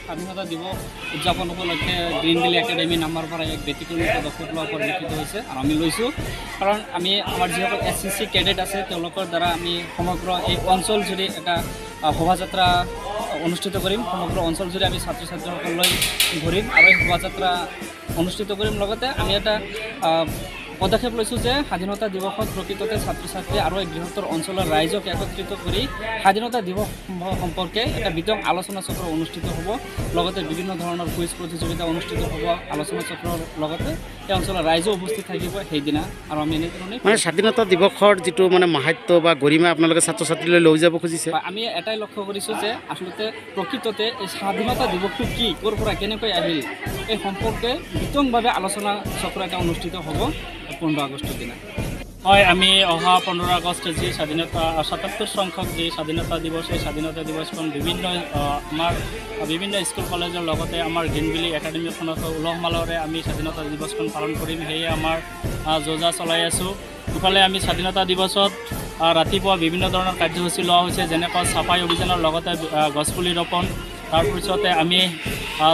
স্বাধীনতা দিৱস উদযাপন উপলক্ষে গ্ৰীণ ভেলী একাডেমী নামৰ পৰা এক ব্যতিক্ৰমী পদক্ষেপ লোৱা পৰিলক্ষিত হৈছে আৰু আমি লৈছোঁ কাৰণ আমি আমাৰ যিসকল SCC কেডেট আছে তেওঁলোকৰ দ্বাৰা আমি সমগ্ৰ এই অঞ্চল জুৰি এটা শোভাযাত্ৰা অনুষ্ঠিত কৰিম সমগ্ৰ অঞ্চল জুৰি আমি ছাত্ৰ ছাত্ৰীসকললৈ ঘূৰিম আৰু এই শোভাযাত্ৰা অনুষ্ঠিত কৰিম লগতে আমি এটা পদক্ষেপ লৈছোঁ যে স্বাধীনতা দিৱসত প্ৰকৃততে ছাত্ৰ ছাত্ৰী আৰু এই বৃহত্তৰ অঞ্চলৰ ৰাইজক একত্ৰিত কৰি স্বাধীনতা দিৱস সম্পৰ্কে এটা বিতং আলোচনা চক্ৰ অনুষ্ঠিত হ'ব লগতে বিভিন্ন ধৰণৰ কুইজ প্ৰতিযোগিতা অনুষ্ঠিত হ'ব আলোচনা চক্ৰৰ লগতে এই অঞ্চলৰ ৰাইজো উপস্থিত থাকিব সেইদিনা আৰু আমি এনেধৰণে মানে স্বাধীনতা দিৱসৰ যিটো মানে মাহাত্য বা গৰিমা আপোনালোকে ছাত্ৰ ছাত্ৰীলৈ লৈ যাব খুজিছে আমি এটাই লক্ষ্য কৰিছোঁ যে আচলতে প্ৰকৃততে এই স্বাধীনতা দিৱসটো কি ক'ৰ পৰা কেনেকৈ আহিল এই সম্পৰ্কে বিতংভাৱে আলোচনা চক্ৰ এটা অনুষ্ঠিত হ'ব 15 আগষ্টৰ দিনা হয় আমি অহা 15 আগষ্ট যি স্বাধীনতা 77 সংখ্যক যি স্বাধীনতা দিৱস এই স্বাধীনতা দিৱসখন বিভিন্ন স্কুল কলেজৰ লগতে আমাৰ গ্ৰীণ ভেলী একাডেমীখনত উলহ মালহেৰে আমি স্বাধীনতা দিৱসখন পালন কৰিম সেয়ে আমাৰ যোজা চলাই আছোঁ ইফালে আমি স্বাধীনতা দিৱসত ৰাতিপুৱা বিভিন্ন ধৰণৰ কাৰ্যসূচী লোৱা হৈছে যেনেকৈ চাফাই অভিযানৰ লগতে গছপুলি ৰোপণ তাৰপিছতে আমি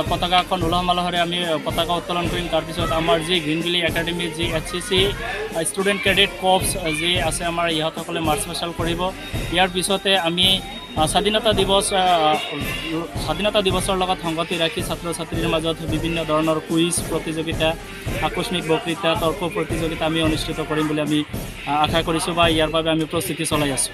পতাকাখন উলহ মালহেৰে আমি পতাকা উত্তোলন কৰিম তাৰপিছত আমাৰ যি গ্ৰীণ ভেলী একাডেমী যি SCC ষ্টুডেণ্ট ক্ৰেডিট কৰ্পছ যি আছে আমাৰ ইহঁতসকলে মাৰ্চ পাৰ্চাল কৰিব ইয়াৰ পিছতে আমি স্বাধীনতা দিৱসৰ লগত সংগতি ৰাখি ছাত্ৰ ছাত্ৰীৰ মাজত বিভিন্ন ধৰণৰ কুইজ প্ৰতিযোগিতা আকস্মিক বক্তৃতা তৰ্ক প্ৰতিযোগিতা আমি অনুষ্ঠিত কৰিম বুলি আমি আশা কৰিছোঁ বা ইয়াৰ বাবে আমি প্ৰস্তুতি চলাই আছোঁ